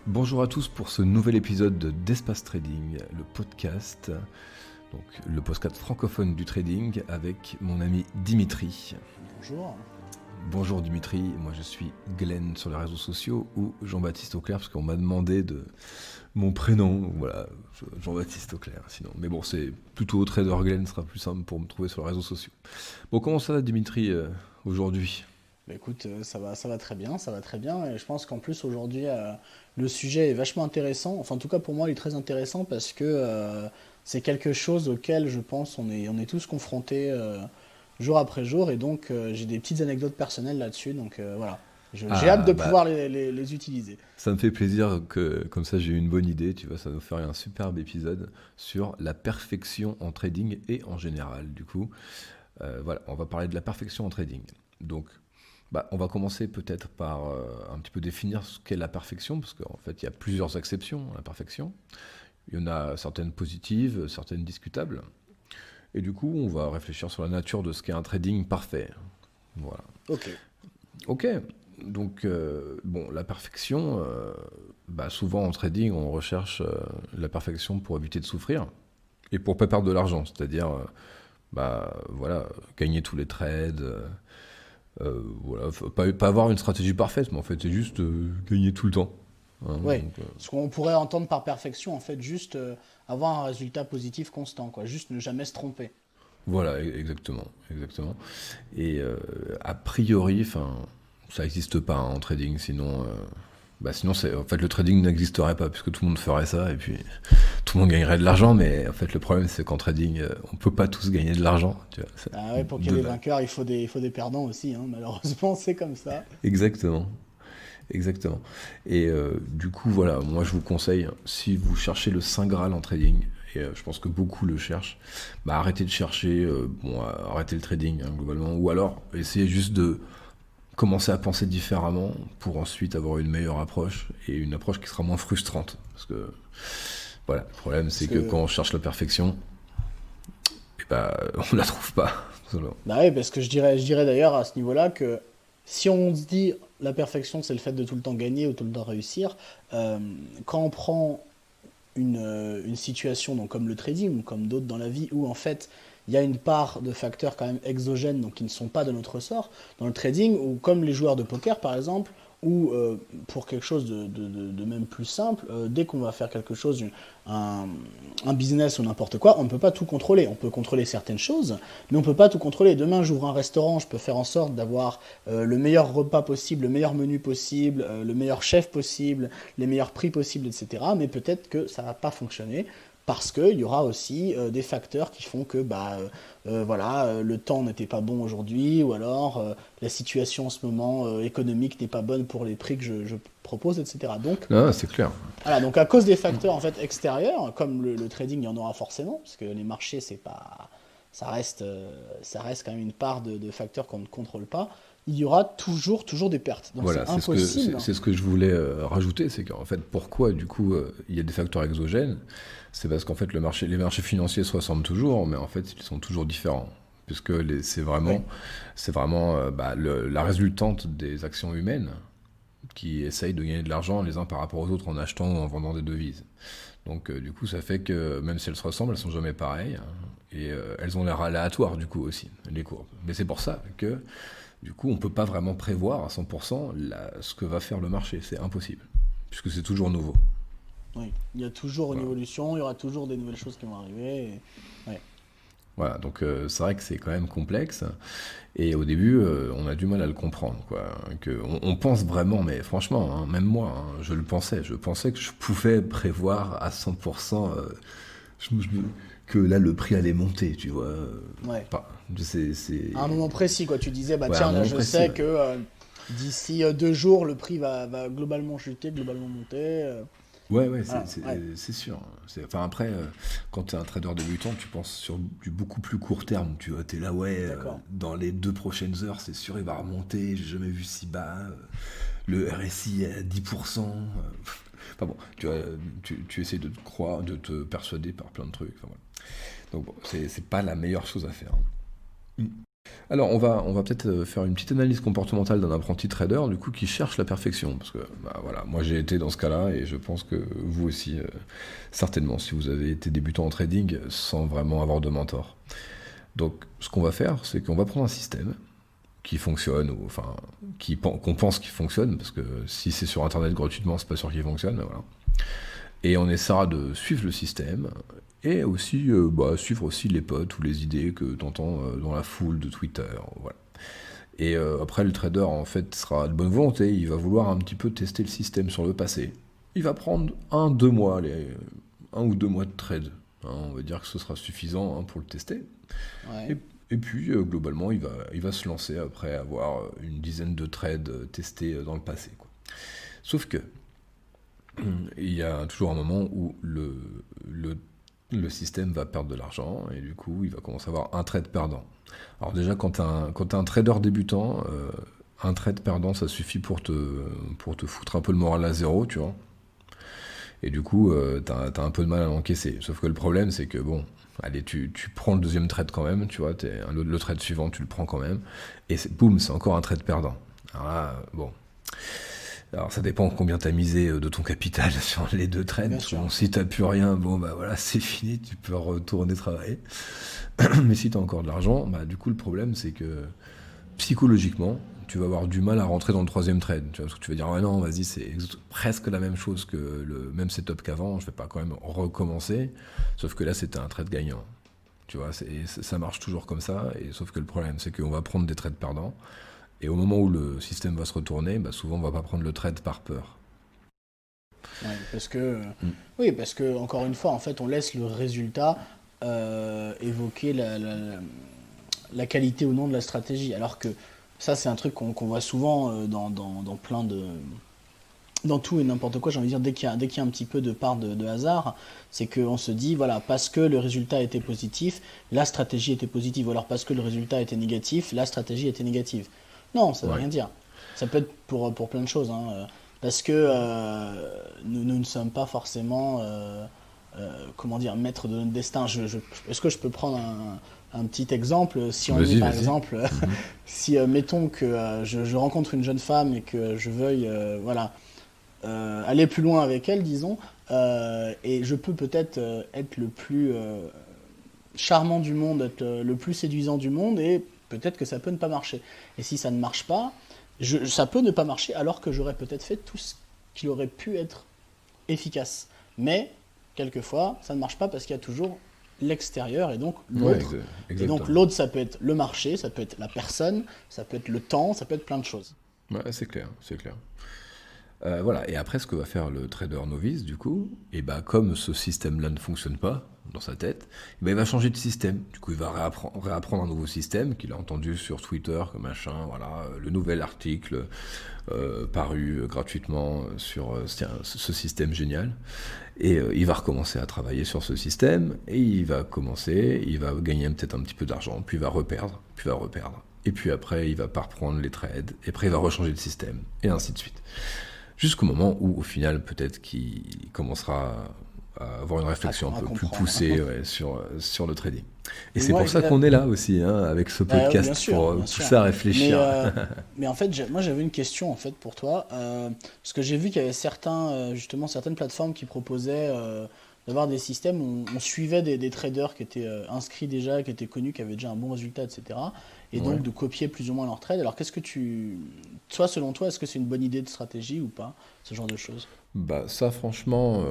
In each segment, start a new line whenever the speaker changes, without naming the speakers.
Bonjour à tous pour ce nouvel épisode d'Espace Trading, le podcast, donc le podcast francophone du trading avec mon ami Dimitri.
Bonjour.
Bonjour Dimitri, moi je suis Glenn sur les réseaux sociaux ou Jean-Baptiste Auclair parce qu'on m'a demandé de mon prénom, voilà, Jean-Baptiste Auclair sinon. Mais bon, c'est plutôt Trader Glenn, ce sera plus simple pour me trouver sur les réseaux sociaux. Bon, comment ça va Dimitri aujourd'hui ?
Bah écoute, ça va très bien, ça va très bien. Et je pense qu'en plus aujourd'hui, le sujet est vachement intéressant. Enfin, en tout cas pour moi, il est très intéressant parce que c'est quelque chose auquel je pense on est tous confrontés jour après jour. Et donc j'ai des petites anecdotes personnelles là-dessus. Donc voilà, j'ai hâte
Ah
de
bah
pouvoir les utiliser.
ça me fait plaisir que comme ça j'ai eu une bonne idée, tu vois, ça va nous faire un superbe épisode sur la perfection en trading et en général. Du coup, voilà, on va parler de la perfection en trading. Donc, on va commencer peut-être par un petit peu définir ce qu'est la perfection, parce qu'en fait, il y a plusieurs exceptions à la perfection. Il y en a certaines positives, certaines discutables. Et du coup, on va réfléchir sur la nature de ce qu'est un trading parfait. Voilà.
Ok.
Ok, donc la perfection, souvent en trading, on recherche la perfection pour éviter de souffrir et pour pas perdre de l'argent, c'est-à-dire voilà, gagner tous les trades, voilà, faut pas avoir une stratégie parfaite, mais en fait c'est juste gagner tout le temps. Hein,
Ouais.
donc,
Ce qu'on pourrait entendre par perfection, en fait, juste avoir un résultat positif constant, quoi. Juste ne jamais se tromper.
voilà, exactement, exactement. Et a priori, enfin, ça n'existe pas hein, en trading, sinon, sinon en fait le trading n'existerait pas puisque tout le monde ferait ça et puis tout le monde gagnerait de l'argent. Mais en fait le problème c'est qu'en trading, on peut pas tous gagner de l'argent, tu vois.
Ah ouais, pour qu'il y ait des
Dommage.
vainqueurs, il faut des perdants aussi, hein. Malheureusement, c'est comme ça.
Exactement. Exactement. Et du coup, voilà, moi je vous conseille, si vous cherchez le Saint Graal en trading, et je pense que beaucoup le cherchent, arrêtez de chercher, arrêtez le trading hein, globalement, ou alors essayez juste de commencer à penser différemment pour ensuite avoir une meilleure approche et une approche qui sera moins frustrante. Parce que voilà, le problème
Parce
c'est que quand
que
on cherche la perfection, on la trouve pas. tout simplement.
Bah oui, parce que je dirais d'ailleurs à ce niveau-là que si on se dit la perfection, c'est le fait de tout le temps gagner ou tout le temps réussir, euh, quand on prend une situation donc comme le trading ou comme d'autres dans la vie où en fait il y a une part de facteurs quand même exogènes donc qui ne sont pas de notre ressort, dans le trading ou comme les joueurs de poker par exemple, ou pour quelque chose de même plus simple, dès qu'on va faire quelque chose, un, un business ou n'importe quoi, on ne peut pas tout contrôler. On peut contrôler certaines choses, mais on ne peut pas tout contrôler. Demain, j'ouvre un restaurant, je peux faire en sorte d'avoir le meilleur repas possible, le meilleur menu possible, le meilleur chef possible, les meilleurs prix possibles, etc. Mais peut-être que ça ne va pas fonctionner parce qu'il y aura aussi des facteurs qui font que voilà, le temps n'était pas bon aujourd'hui, ou alors la situation en ce moment économique n'est pas bonne pour les prix que je propose, etc. Donc,
Non, c'est clair.
voilà, donc à cause des facteurs en fait extérieurs, comme le trading, il y en aura forcément, parce que les marchés, c'est pas, ça reste quand même une part de facteurs qu'on ne contrôle pas. Il y aura toujours des pertes. Donc
Voilà,
c'est impossible.
c'est ce que je voulais rajouter, c'est qu'en fait, pourquoi du coup il y a des facteurs exogènes, c'est parce qu'en fait les marchés financiers se ressemblent toujours, mais en fait ils sont toujours différents, puisque
Oui.
c'est vraiment la résultante des actions humaines qui essayent de gagner de l'argent les uns par rapport aux autres en achetant ou en vendant des devises. Donc du coup ça fait que même si elles se ressemblent, elles sont jamais pareilles, hein, et elles ont l'air aléatoires du coup aussi, les courbes. Mais c'est pour ça que du coup, on ne peut pas vraiment prévoir à 100% ce que va faire le marché. C'est impossible, puisque c'est toujours nouveau.
Oui. Il y a toujours une
Voilà.
évolution, il y aura toujours des nouvelles choses qui vont arriver. Ouais.
Voilà, donc c'est vrai que c'est quand même complexe. Et au début, on a du mal à le comprendre. Quoi. On pense vraiment, mais franchement, hein, même moi, hein, je le pensais. Je pensais que je pouvais prévoir à 100% que là, le prix allait monter, tu vois.
Ouais.
Pas,
À un moment précis, quoi. Tu disais, bah
Ouais, à un
tiens, là,
moment
je
précis.
sais
Ouais.
que d'ici 2 jours, le prix va globalement chuter, globalement monter.
Ouais, ouais,
Voilà. Ouais.
c'est sûr. Enfin, après, quand tu es un trader débutant, tu penses sur du beaucoup plus court terme. Tu vois, t'es là, ouais,
D'accord.
dans les 2 prochaines heures, c'est sûr, il va remonter. J'ai jamais vu si bas. Le RSI est à 10%. Enfin bon, tu vois, tu essaies de te croire, de te persuader par plein de trucs. Enfin, voilà. Donc bon, c'est pas la meilleure chose à faire. Hein. Alors, on va peut-être faire une petite analyse comportementale d'un apprenti trader, du coup, qui cherche la perfection. Parce que, bah, voilà, moi j'ai été dans ce cas-là, et je pense que vous aussi, certainement, si vous avez été débutant en trading sans vraiment avoir de mentor. Donc, ce qu'on va faire, c'est qu'on va prendre un système qui fonctionne, ou enfin, qu'on pense qu'il fonctionne, parce que si c'est sur Internet gratuitement, c'est pas sûr qu'il fonctionne, mais voilà. Et on essaiera de suivre le système, et aussi suivre aussi les potes ou les idées que tu entends dans la foule de Twitter. Voilà. Et après, le trader, en fait, sera de bonne volonté, il va vouloir un petit peu tester le système sur le passé. Il va prendre 1 ou 2 mois, 1 ou 2 mois de trade. Hein, on va dire que ce sera suffisant, hein, pour le tester.
Ouais.
Et, et puis, globalement, il va se lancer après avoir une dizaine de trades testés dans le passé, quoi. Sauf que, il y a toujours un moment où le, le système va perdre de l'argent, et du coup, il va commencer à avoir un trade perdant. Alors déjà, quand t'es un trader débutant, un trade perdant, ça suffit pour te foutre un peu le moral à zéro, tu vois. Et du coup, t'as un peu de mal à l'encaisser. Sauf que le problème, c'est que bon, allez, tu prends le deuxième trade quand même, tu vois, le trade suivant, tu le prends quand même, et boum, c'est encore un trade perdant. Alors là, bon. Alors ça dépend combien t'as misé de ton capital sur les deux trades,
Bien
parce que
sûr.
bon, si t'as plus rien, bon bah voilà, c'est fini, tu peux retourner travailler. Mais si t'as encore de l'argent, bah du coup le problème c'est que psychologiquement, tu vas avoir du mal à rentrer dans le troisième trade. Tu vois, parce que tu vas dire, ouais, non, vas-y, c'est presque la même chose que le même setup qu'avant, je vais pas quand même recommencer. Sauf que là, c'était un trade gagnant. Tu vois, ça marche toujours comme ça. Et sauf que le problème, c'est qu'on va prendre des trades perdants. Et au moment où le système va se retourner, bah, souvent, on va pas prendre le trade par peur.
Ouais, parce que,
Mm.
oui, parce que, encore une fois, en fait, on laisse le résultat évoquer la qualité ou non de la stratégie. Alors que ça, c'est un truc qu'on voit souvent dans plein de. Dans tout et n'importe quoi, j'ai envie de dire, dès qu'il y a un petit peu de part de hasard, c'est qu'on se dit, voilà, parce que le résultat était positif, la stratégie était positive. Ou alors parce que le résultat était négatif, la stratégie était négative. Non, ça veut
Ouais.
rien dire. Ça peut être pour plein de choses, hein. Parce que nous ne sommes pas forcément, comment dire, maîtres de notre destin. Est-ce que je peux prendre un petit exemple? Si on est
Vas-y,
par
vas-y.
exemple,
Mhm.
si mettons que je rencontre une jeune femme et que je veuille, voilà, aller plus loin avec elle, disons, et je peux peut-être être le plus charmant du monde, être le plus séduisant du monde, et peut-être que ça peut ne pas marcher. Et si ça ne marche pas, ça peut ne pas marcher alors que j'aurais peut-être fait tout ce qui aurait pu être efficace. Mais, quelquefois, ça ne marche pas parce qu'il y a toujours l'extérieur et donc
Ouais,
l'autre. Et donc
exactement.
l'autre, ça peut être le marché, ça peut être la personne, ça peut être le temps, ça peut être plein de choses.
Ouais, c'est clair, c'est clair. Voilà, et après, ce que va faire le trader novice, du coup, et bah, comme ce système-là ne fonctionne pas dans sa tête, eh ben, il va changer de système. Du coup, il va réapprendre un nouveau système qu'il a entendu sur Twitter, que machin, voilà, le nouvel article paru gratuitement sur ce système génial. Et il va recommencer à travailler sur ce système, et il va gagner peut-être un petit peu d'argent, puis il va reperdre, puis il va reperdre. Et puis après, il va pas reprendre les trades, et après, il va rechanger de système, et ainsi de suite. Jusqu'au moment où, au final, peut-être qu'il commencera à avoir une réflexion un
À
peu plus
comprendre.
poussée, ouais, sur le trading. Et
Mais
c'est
moi,
pour ça qu'on est là aussi, hein, avec ce
bien
podcast,
sûr,
pour
bien sûr.
pousser à
Mais,
réfléchir.
euh, mais en fait, moi j'avais une question en fait pour toi. Parce que j'ai vu qu'il y avait justement certaines plateformes qui proposaient d'avoir des systèmes où on suivait des traders qui étaient inscrits déjà, qui étaient connus, qui avaient déjà un bon résultat, etc. Et donc
Ouais.
de copier plus ou moins leurs trades. Alors toi, selon toi, est-ce que c'est une bonne idée de stratégie ou pas, ce genre de choses?
Bah ça franchement,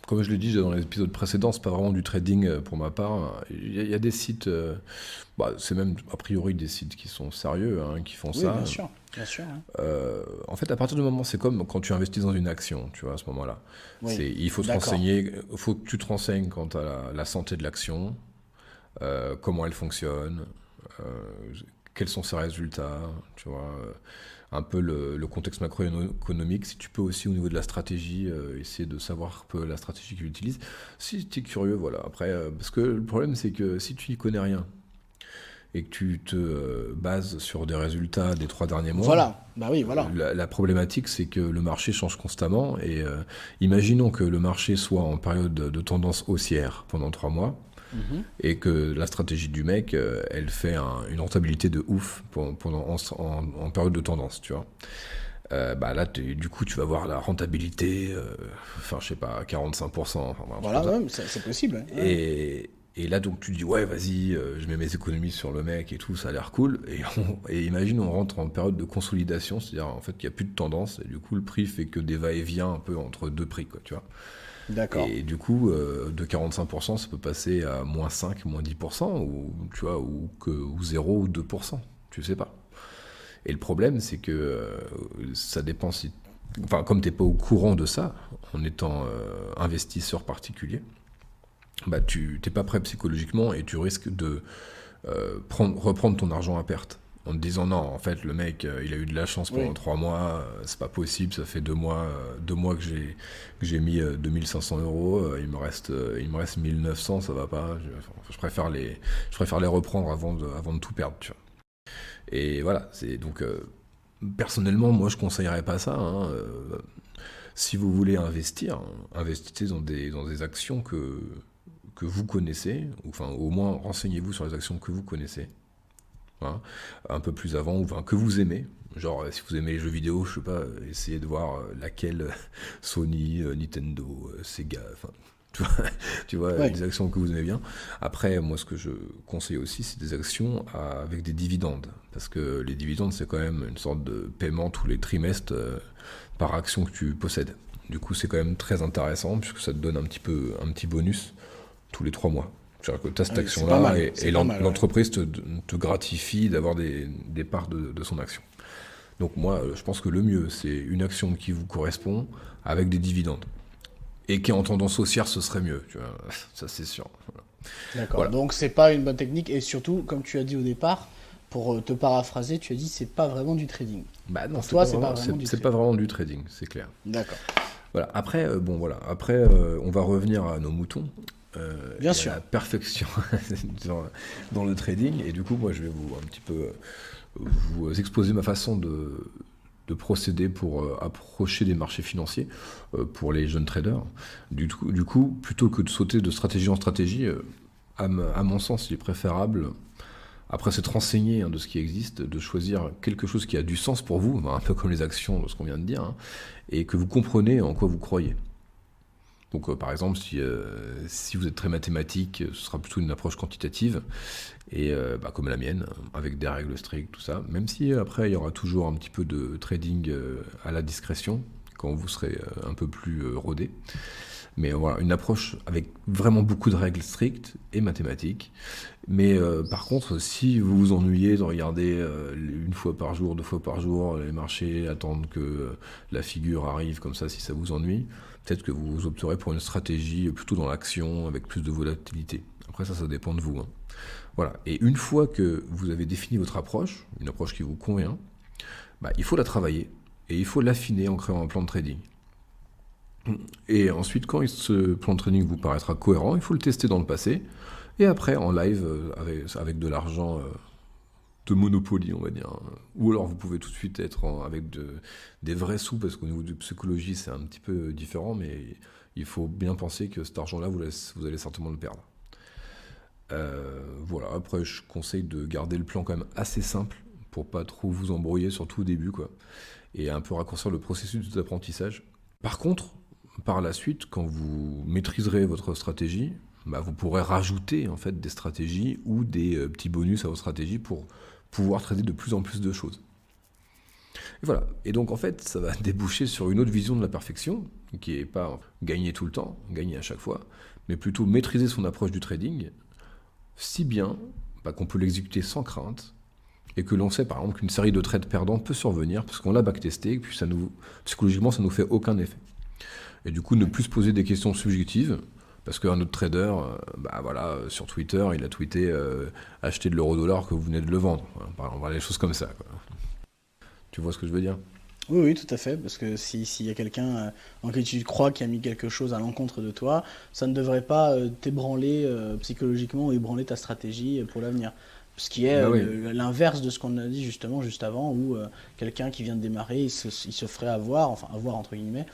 comme je l'ai dit dans l'épisode précédent, c'est pas vraiment du trading pour ma part. Il y a des sites, bah, c'est même a priori des sites qui sont sérieux, hein, qui font
Oui,
ça.
bien sûr, hein.
En fait, à partir du moment, c'est comme quand tu investis dans une action, tu vois, à ce moment-là.
Oui,
Il faut se
d'accord.
renseigner, il faut que tu te renseignes quant à la santé de l'action, comment elle fonctionne, euh, quels sont ses résultats, tu vois, un peu le contexte macroéconomique, si tu peux aussi au niveau de la stratégie, essayer de savoir un peu la stratégie qu'il utilise. Si tu es curieux, voilà. Après, parce que le problème, c'est que si tu n'y connais rien et que tu te bases sur des résultats des 3 derniers mois,
Voilà, bah oui, voilà.
la problématique, c'est que le marché change constamment. Et imaginons que le marché soit en période de tendance haussière pendant 3 mois.
Mhm.
et que la stratégie du mec, elle fait une rentabilité de ouf en période de tendance, tu vois. Bah là, du coup, tu vas voir la rentabilité, enfin, je sais pas, 45%, enfin, un truc comme
Voilà,
ça.
ouais, c'est possible. Ouais. Ouais.
Et là, donc, tu te dis, ouais, vas-y, je mets mes économies sur le mec et tout, ça a l'air cool. Et imagine, on rentre en période de consolidation, c'est-à-dire, en fait, qu'il n'y a plus de tendance, et du coup, le prix fait que des va-et-vient un peu entre deux prix, quoi, tu vois.
D'accord.
Et du coup, de 45%, ça peut passer à moins 5, moins 10%, ou, tu vois, ou 0 ou 2%, tu sais pas. Et le problème, c'est que ça dépend si. Enfin, comme tu n'es pas au courant de ça, en étant investisseur particulier, bah tu t'es pas prêt psychologiquement et tu risques de reprendre ton argent à perte. En te disant non, en fait, le mec, il a eu de la chance pendant
Oui.
3 mois, c'est pas possible, ça fait 2 mois, 2 mois que j'ai mis 2500 euros, il me reste 1900, ça va pas. Je préfère les reprendre avant de tout perdre, tu vois. Et voilà, c'est donc personnellement, moi, je conseillerais pas ça, hein. Si vous voulez investir, investissez dans des actions que vous connaissez, ou enfin au moins renseignez-vous sur les actions que vous connaissez, hein, un peu plus avant, ou enfin, que vous aimez. Genre, si vous aimez les jeux vidéo, je sais pas, essayez de voir laquelle Sony, Nintendo, Sega, enfin, tu vois, tu vois,
Oui.
des actions que vous aimez bien. Après, moi, ce que je conseille aussi, c'est des actions avec des dividendes. Parce que les dividendes, c'est quand même une sorte de paiement tous les trimestres par action que tu possèdes. Du coup, c'est quand même très intéressant, puisque ça te donne un petit bonus tous les 3 mois. C'est-à-dire que tu as
Ah
cette
oui, c'est pas
action-là
mal.
et
C'est pas mal, ouais.
l'entreprise te gratifie d'avoir des parts de son action. Donc moi, je pense que le mieux, c'est une action qui vous correspond avec des dividendes. Et qui est en tendance haussière, ce serait mieux. Tu vois. Ça, c'est sûr.
D'accord.
Voilà.
Donc c'est pas une bonne technique et surtout, comme tu as dit au départ, pour te paraphraser, tu as dit c'est pas vraiment du trading.
Bah non,
Pour
c'est
toi,
pas
c'est pas
vraiment,
vraiment du
c'est pas
trading.
vraiment du trading, c'est clair.
D'accord.
Voilà. Après, bon voilà. Après, on va revenir à nos moutons
Bien
et à
sûr.
la perfection dans le trading. Et du coup, moi, je vais vous un petit peu vous exposer ma façon de procéder pour approcher des marchés financiers pour les jeunes traders. Du coup, plutôt que de sauter de stratégie en stratégie, à mon sens, il est préférable, après s'être renseigné de ce qui existe, de choisir quelque chose qui a du sens pour vous, un peu comme les actions, de ce qu'on vient de dire, hein, et que vous comprenez en quoi vous croyez. Donc, par exemple, si vous êtes très mathématique, ce sera plutôt une approche quantitative, et bah, comme la mienne, avec des règles strictes, tout ça. Même si après, il y aura toujours un petit peu de trading à la discrétion, quand vous serez un peu plus rodé. Mais voilà, une approche avec vraiment beaucoup de règles strictes et mathématiques. Mais par contre, si vous vous ennuyez de regarder une fois par jour, 2 fois par jour, les marchés, attendre que la figure arrive comme ça, si ça vous ennuie, peut-être que vous opterez pour une stratégie plutôt dans l'action, avec plus de volatilité. Après ça dépend de vous, hein. Voilà. Et une fois que vous avez défini votre approche, une approche qui vous convient, bah, il faut la travailler et il faut l'affiner en créant un plan de trading. Et ensuite, quand ce plan de trading vous paraîtra cohérent, il faut le tester dans le passé. Et après, en live, avec de l'argent de Monopoly, on va dire, hein. Ou alors vous pouvez tout de suite être avec des vrais sous, parce qu'au niveau de psychologie, c'est un petit peu différent, mais il faut bien penser que cet argent-là, vous allez certainement le perdre. Voilà, après, je conseille de garder le plan quand même assez simple, pour pas trop vous embrouiller, surtout au début, quoi. Et un peu raccourcir le processus d'apprentissage. Par contre, par la suite, quand vous maîtriserez votre stratégie, bah, vous pourrez rajouter en fait des stratégies ou des petits bonus à vos stratégies pour pouvoir trader de plus en plus de choses. Et voilà. Et donc en fait, ça va déboucher sur une autre vision de la perfection, qui n'est pas gagner tout le temps, gagner à chaque fois, mais plutôt maîtriser son approche du trading, si bien bah, qu'on peut l'exécuter sans crainte, et que l'on sait par exemple qu'une série de trades perdants peut survenir, parce qu'on l'a backtesté, et puis psychologiquement, ça ne nous fait aucun effet. Et du coup, ne plus se poser des questions subjectives, parce qu'un autre trader, bah voilà, sur Twitter, il a tweeté achetez de l'euro-dollar que vous venez de le vendre. On va les choses comme ça, quoi. Tu vois ce que je veux dire?
Oui, oui, tout à fait. Parce que s'il y a quelqu'un en qui tu crois qui a mis quelque chose à l'encontre de toi, ça ne devrait pas t'ébranler psychologiquement ou ébranler ta stratégie pour l'avenir. Ce qui est
Bah oui.
l'inverse de ce qu'on a dit justement juste avant, où quelqu'un qui vient de démarrer, il se ferait avoir, enfin avoir entre guillemets,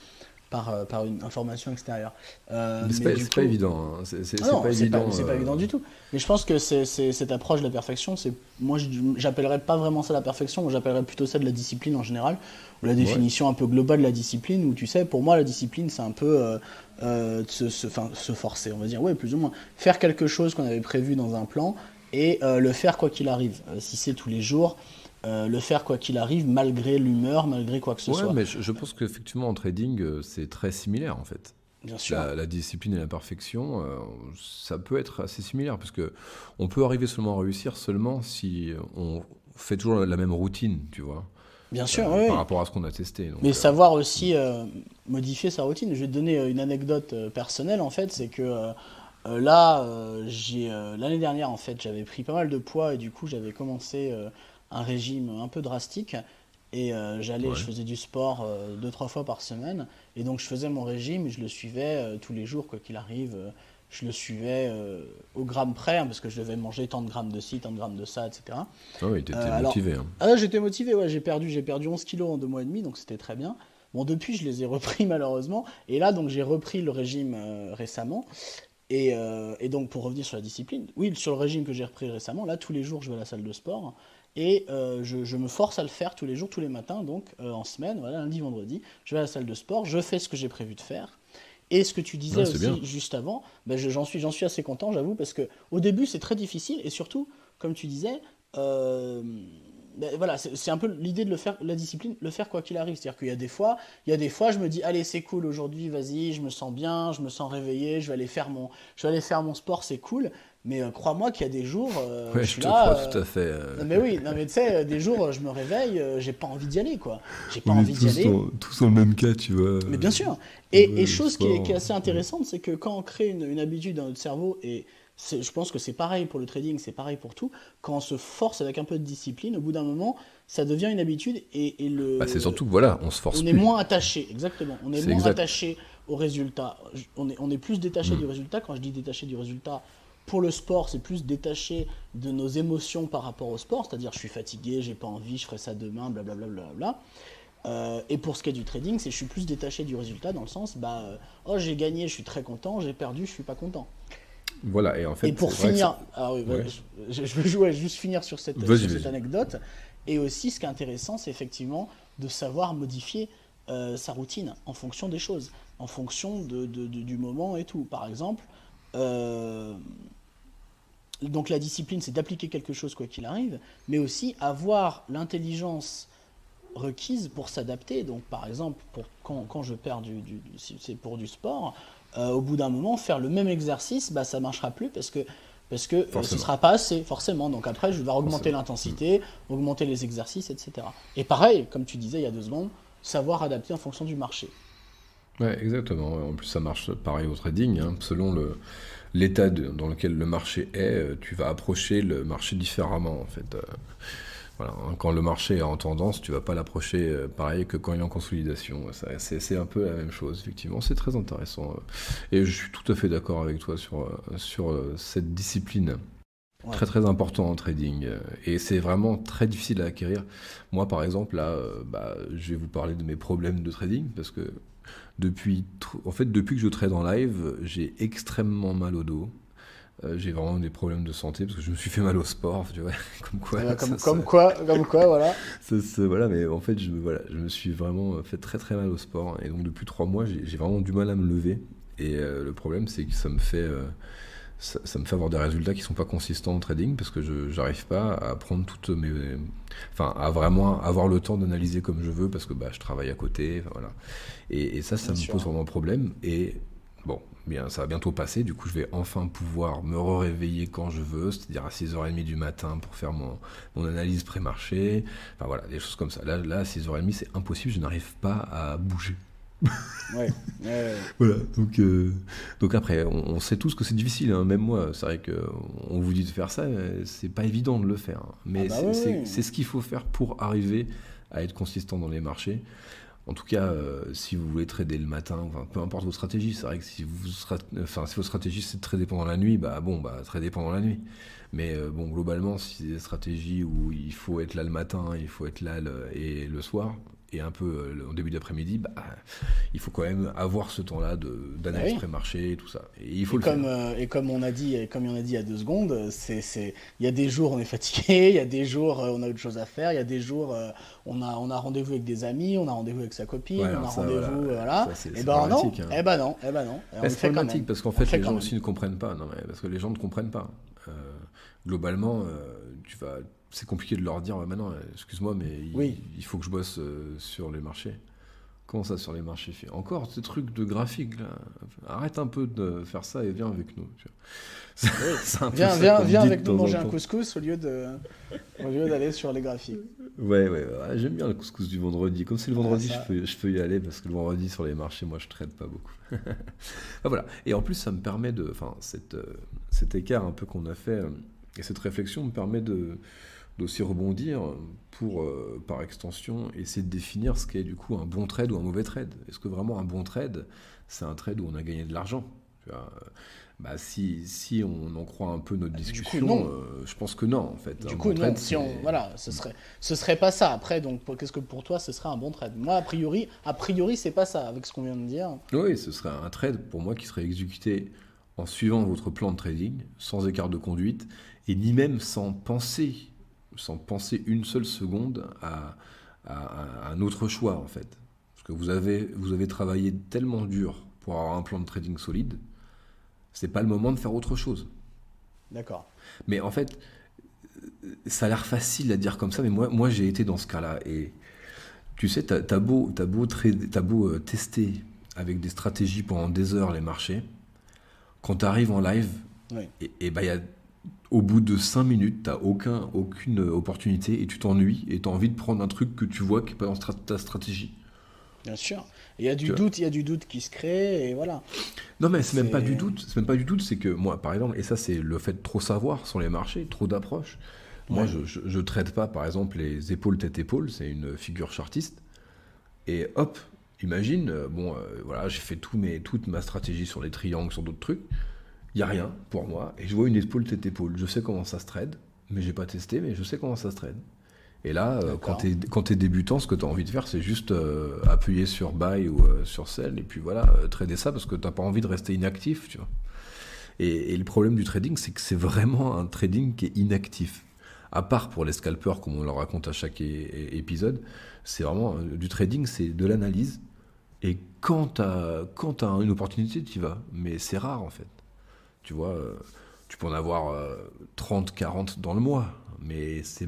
par une information extérieure.
Mais
Mais du
c'est pas
coup,
évident, hein. C'est
ah non,
pas évident.
c'est pas évident du tout. Mais je pense que cette approche de la perfection, moi, j'appellerais pas vraiment ça la perfection, moi, j'appellerais plutôt ça de la discipline en général, ou la
Ouais,
définition un peu globale de la discipline, où tu sais, pour moi, la discipline, c'est un peu se forcer, on va dire, ouais, plus ou moins. Faire quelque chose qu'on avait prévu dans un plan et le faire quoi qu'il arrive. Si c'est tous les jours, le faire quoi qu'il arrive, malgré l'humeur, malgré quoi que ce
ouais,
soit.
mais je pense qu'effectivement en trading, c'est très similaire en fait.
Bien sûr,
La discipline et la perfection, ça peut être assez similaire, parce que on peut arriver seulement à réussir seulement si on fait toujours la même routine, tu vois,
bien sûr, oui,
par
oui.
rapport à ce qu'on a testé.
Mais
Donc,
savoir aussi modifier sa routine. Je vais te donner une anecdote personnelle en fait, c'est que là, l'année dernière en fait, j'avais pris pas mal de poids et du coup j'avais commencé un régime un peu drastique et je
ouais.
faisais du sport 2, 3 fois par semaine et donc je faisais mon régime et je le suivais tous les jours quoi qu'il arrive. Je le suivais au gramme près hein, parce que je devais manger tant de grammes de ci, tant de grammes de ça, etc.
Ah oui, t'étais
Alors,
motivé, hein.
j'étais motivé, ouais, j'ai perdu 11 kilos en 2 mois et demi, donc c'était très bien. Bon, depuis, je les ai repris malheureusement. Et là, donc, j'ai repris le régime récemment. Et donc, pour revenir sur la discipline, oui, sur le régime que j'ai repris récemment, là, tous les jours, je vais à la salle de sport. Et je me force à le faire tous les jours, tous les matins, donc en semaine, voilà, lundi, vendredi, je vais à la salle de sport, je fais ce que j'ai prévu de faire. Et ce que tu disais
Ouais, c'est bien.
aussi juste avant, ben j'en suis assez content, j'avoue, parce que au début c'est très difficile et surtout, comme tu disais, euh, ben voilà, c'est un peu l'idée de le faire, la discipline, le faire quoi qu'il arrive. C'est-à-dire il y a des fois, je me dis, allez, c'est cool aujourd'hui, vas-y, je me sens bien, je me sens réveillé, je vais aller faire mon sport, c'est cool. Mais crois-moi qu'il y a des jours,
Ouais,
je
je
suis
te crois
là.
tout à fait.
Non mais oui, non mais tu sais, des jours, je me réveille, j'ai pas envie d'y aller, quoi. J'ai pas
On est
envie d'y aller.
tous dans le même cas, tu vois.
Mais bien sûr.
Ouais,
Et
le
chose qui est
sport.
assez
Ouais.
intéressante, c'est que quand on crée une habitude dans notre cerveau, et je pense que c'est pareil pour le trading, c'est pareil pour tout, quand on se force avec un peu de discipline, au bout d'un moment, ça devient une habitude
Bah, c'est surtout que voilà, on se force
on est
plus.
moins attaché, exactement. On est
C'est
moins
exact.
attaché au résultat. On est plus détaché
Hmm.
du résultat. Quand je dis détaché du résultat, pour le sport, c'est plus détaché de nos émotions par rapport au sport, c'est-à-dire je suis fatigué, j'ai pas envie, je ferai ça demain, blablabla. Bla. Et pour ce qui est du trading, c'est je suis plus détaché du résultat dans le sens, oh j'ai gagné, je suis très content, j'ai perdu, je suis pas content.
Voilà, et en
Et
fait, c'est
pour
vrai que ça...
finir, ah oui,
Ouais.
je veux jouer, juste finir
Vas-y,
sur cette
vas-y.
anecdote. Et aussi, ce qui est intéressant, c'est effectivement de savoir modifier sa routine en fonction des choses, en fonction du moment et tout. Par exemple, euh, donc la discipline, c'est d'appliquer quelque chose quoi qu'il arrive, mais aussi avoir l'intelligence requise pour s'adapter. Donc, par exemple, quand je perds si c'est pour du sport, au bout d'un moment, faire le même exercice, ça marchera plus parce que ce
Forcément.
sera pas assez, forcément. Donc après, je vais devoir augmenter
Forcément. Hmm.
l'intensité, augmenter les exercices, etc. Et pareil, comme tu disais il y a 2 secondes, savoir adapter en fonction du marché.
Ouais, exactement. En plus, ça marche pareil au trading, hein. Selon l'état dans lequel le marché est, tu vas approcher le marché différemment, en fait. Voilà, hein. Quand le marché est en tendance, tu vas pas l'approcher pareil que quand il est en consolidation. C'est un peu la même chose, effectivement. C'est très intéressant. Et je suis tout à fait d'accord avec toi sur cette discipline.
Ouais,
Très très important en trading, et c'est vraiment très difficile à acquérir. Moi par exemple là, je vais vous parler de mes problèmes de trading, parce que en fait depuis que je trade en live, j'ai extrêmement mal au dos. J'ai vraiment des problèmes de santé parce que je me suis fait mal au sport, tu vois, comme quoi
eh ben,
ça,
comme quoi, voilà.
voilà, mais en fait je me suis vraiment fait très très mal au sport, et donc depuis 3 mois j'ai vraiment du mal à me lever, et le problème c'est que ça me fait avoir des résultats qui sont pas consistants en trading, parce que je j'arrive pas à prendre enfin à vraiment avoir le temps d'analyser comme je veux, parce que je travaille à côté, enfin, voilà. Et ça
Bien
me pose
sûr.
vraiment problème. Et bon, bien, ça va bientôt passer. Du coup, je vais enfin pouvoir me réveiller quand je veux, c'est-à-dire à 6h30 du matin pour faire mon analyse pré-marché. Enfin voilà, des choses comme ça. Là à 6h30, c'est impossible, je n'arrive pas à bouger.
Ouais. Ouais.
Voilà, donc après, on sait tous que c'est difficile, hein. Même moi, c'est vrai que on vous dit de faire ça, c'est pas évident de le faire, hein.
Ah
Mais
bah oui,
c'est
oui.
ce qu'il faut faire pour arriver à être consistant dans les marchés. En tout cas, si vous voulez trader le matin, enfin, peu importe votre stratégie, c'est vrai que si votre stratégie c'est de trader pendant la nuit, trader pendant la nuit. Mais bon, globalement, si c'est des stratégies où il faut être là le matin, il faut être là et le soir, et un peu en début d'après-midi, il faut quand même avoir ce temps-là d'analyse
Oui.
pré-marché et tout ça. Et il faut
Et
le faire.
comme on a dit, comme on a dit il y a 2 secondes, il y a des jours on est fatigué, il y a des jours on a autre chose à faire, il y a des jours on a rendez-vous avec des amis, on a rendez-vous avec sa
Ouais,
copine, on a
alors ça, voilà,
rendez-vous, voilà.
ça c'est
Et
c'est
ben non,
problématique, hein.
eh ben non, eh ben non, et on le
C'est
fait quand
problématique
même.
parce qu'en
On le
fait,
fait
les
quand
gens
même.
aussi ne comprennent pas. Non, mais parce que les gens ne comprennent pas. Globalement, c'est compliqué de leur dire, maintenant, excuse-moi, mais
Oui,
il faut que je bosse sur les marchés. Comment ça, sur les marchés? Encore ces trucs de graphique, là. Arrête un peu de faire ça et viens avec nous. Tu vois.
oui.
C'est un peu
Viens,
ça
viens,
qu'on me
viens
dit de
avec nous
temps en
manger un
temps.
couscous au lieu d'aller sur les graphiques.
Ouais, j'aime bien le couscous du vendredi. Comme c'est le
Ah,
vendredi,
ça,
je peux y aller parce que le vendredi sur les marchés, moi, je traite pas beaucoup. Voilà. Et en plus, ça me permet enfin, cet écart un peu qu'on a fait et cette réflexion me permet d'aussi rebondir pour, par extension, essayer de définir ce qu'est du coup un bon trade ou un mauvais trade. Est-ce que vraiment un bon trade, c'est un trade où on a gagné de l'argent? Tu vois, si on en croit un peu notre
du coup
discussion,
non.
je pense que non, en fait. Un
Du coup
bon
non.
trade,
Si on,
c'est...
voilà, ce serait pas ça. Après, donc, qu'est-ce que pour toi, ce serait un bon trade? Moi, a priori, c'est pas ça avec ce qu'on vient de dire.
Oui, ce serait un trade pour moi qui serait exécuté en suivant votre plan de trading, sans écart de conduite, et ni même sans penser une seule seconde à un autre choix en fait. Parce que vous avez travaillé tellement dur pour avoir un plan de trading solide, c'est pas le moment de faire autre chose.
D'accord.
Mais en fait, ça a l'air facile à dire comme ça, mais moi j'ai été dans ce cas-là. Et tu sais, t'as beau tester avec des stratégies pendant des heures les marchés. Quand tu arrives en live,
Oui,
au bout de 5 minutes, tu n'as aucune opportunité et tu t'ennuies et tu as envie de prendre un truc que tu vois qui n'est pas dans ta stratégie.
bien sûr. Il y a
Tu
du
vois.
doute, il y a du doute qui se crée et voilà.
Non, mais c'est même pas du
C'est
doute. C'est même pas du doute, c'est que moi, par exemple, et ça, c'est le fait de trop savoir sur les marchés, trop d'approche. Moi,
ouais.
je traite pas, par exemple, les épaules, tête-épaule, c'est une figure chartiste. Et hop, imagine, voilà, j'ai fait toute ma stratégie sur les triangles, sur d'autres trucs. Il n'y a rien pour moi. Et je vois une épaule, tête-épaule. Je sais comment ça se trade, mais j'ai pas testé, mais je sais comment ça se trade. Et là,
D'accord.
quand t'es débutant, ce que tu as envie de faire, c'est juste appuyer sur buy ou sur sell, et puis voilà, trader ça parce que t'as pas envie de rester inactif, tu vois. Et le problème du trading, c'est que c'est vraiment un trading qui est inactif. À part pour les scalpers, comme on le raconte à chaque épisode, c'est vraiment du trading, c'est de l'analyse. Et quand t'as une opportunité, tu y vas. Mais c'est rare en fait. Tu vois, tu peux en avoir 30, 40 dans le mois, mais c'est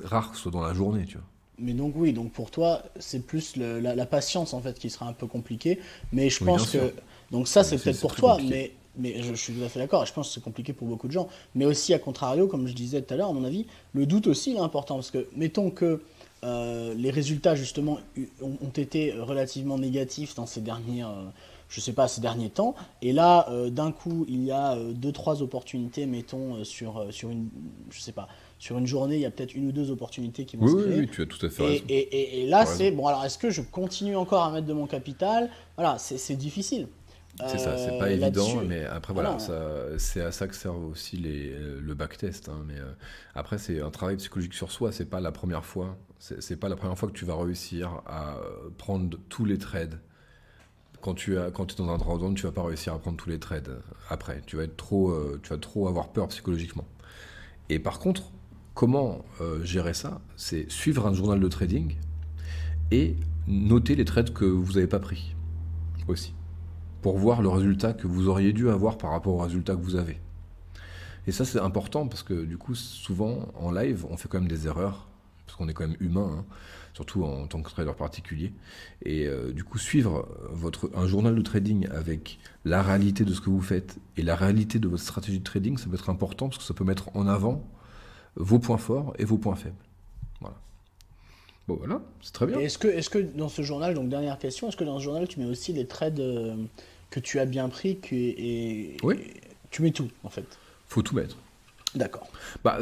rare que ce soit dans la journée, tu vois.
Mais donc oui, donc pour toi, c'est plus la patience en fait qui sera un peu compliquée. Mais je
Oui, bien
pense
sûr.
que donc ça c'est peut-être
C'est
pour
très
toi,
compliqué.
mais je suis tout à fait d'accord. Et je pense que c'est compliqué pour beaucoup de gens. Mais aussi à contrario, comme je disais tout à l'heure, à mon avis, le doute aussi il est important parce que mettons que les résultats justement ont été relativement négatifs dans ces derniers, je sais pas, ces derniers temps. Et là, d'un coup, il y a deux, trois opportunités, mettons sur une, je sais pas, sur une journée, il y a peut-être une ou deux opportunités qui vont
Oui,
se
oui,
créer.
oui, tu as tout à fait
Et,
raison.
et, et, et
Tu
là,
as raison.
c'est bon. Alors, est-ce que je continue encore à mettre de mon capital? Voilà, c'est difficile
C'est ça, c'est pas évident,
là-dessus.
mais après
Ah
voilà,
non,
c'est à ça que servent aussi le backtest, hein, mais après c'est un travail psychologique sur soi, c'est pas la première fois, c'est pas la première fois que tu vas réussir à prendre tous les trades. Quand tu es dans un drawdown, tu vas pas réussir à prendre tous les trades après, tu vas trop avoir peur psychologiquement. Et par contre, comment gérer ça? C'est suivre un journal de trading et noter les trades que vous n'avez pas pris aussi, pour voir le résultat que vous auriez dû avoir par rapport au résultat que vous avez. Et ça, c'est important parce que du coup, souvent en live, on fait quand même des erreurs, parce qu'on est quand même humain, hein, surtout en tant que trader particulier. Et du coup, suivre un journal de trading avec la réalité de ce que vous faites et la réalité de votre stratégie de trading, ça peut être important parce que ça peut mettre en avant vos points forts et vos points faibles. Voilà. Bon, voilà, c'est très bien.
et est-ce que dans ce journal, donc dernière question, est-ce que dans ce journal, tu mets aussi les trades que tu as bien pris
Oui,
et tu mets tout, en fait?
faut tout mettre.
D'accord.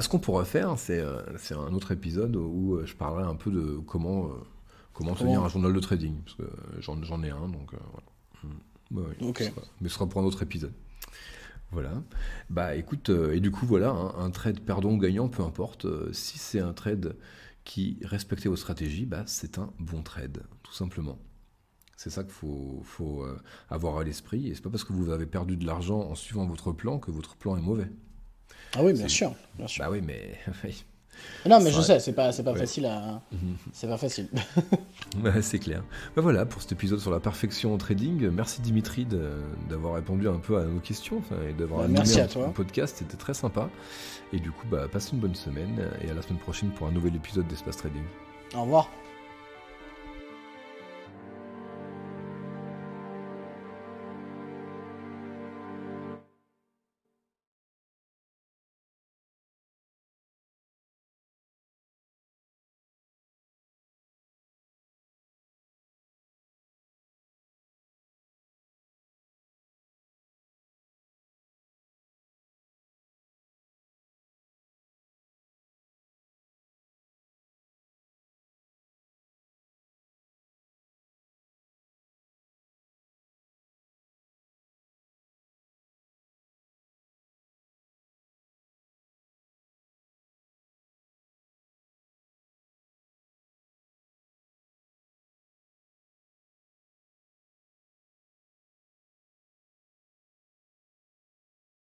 Ce qu'on pourrait faire, c'est un autre épisode où je parlerai un peu de comment tenir un
Comment?
journal de trading, parce que j'en ai un, donc voilà. Ouais,
Ok.
mais ce sera pour un autre épisode. Voilà. Écoute, et du coup, voilà, un trade perdant ou gagnant, peu importe. Si c'est un trade qui, respectez vos stratégies, c'est un bon trade, tout simplement. C'est ça qu'il faut avoir à l'esprit. Et c'est pas parce que vous avez perdu de l'argent en suivant votre plan que votre plan est mauvais.
Ah oui, bien sûr, bien sûr.
Bah oui, mais...
Non, mais je
Ça-
sais, c'est pas
ouais.
facile à... C'est pas facile.
Ouais, c'est clair. Voilà pour cet épisode sur la perfection en trading. Merci Dimitri d'avoir répondu un peu à nos questions et d'avoir animé
Merci
un
à
petit peu
toi.
le podcast. C'était très sympa. Et du coup, passez une bonne semaine et à la semaine prochaine pour un nouvel épisode d'Espace Trading.
Au revoir.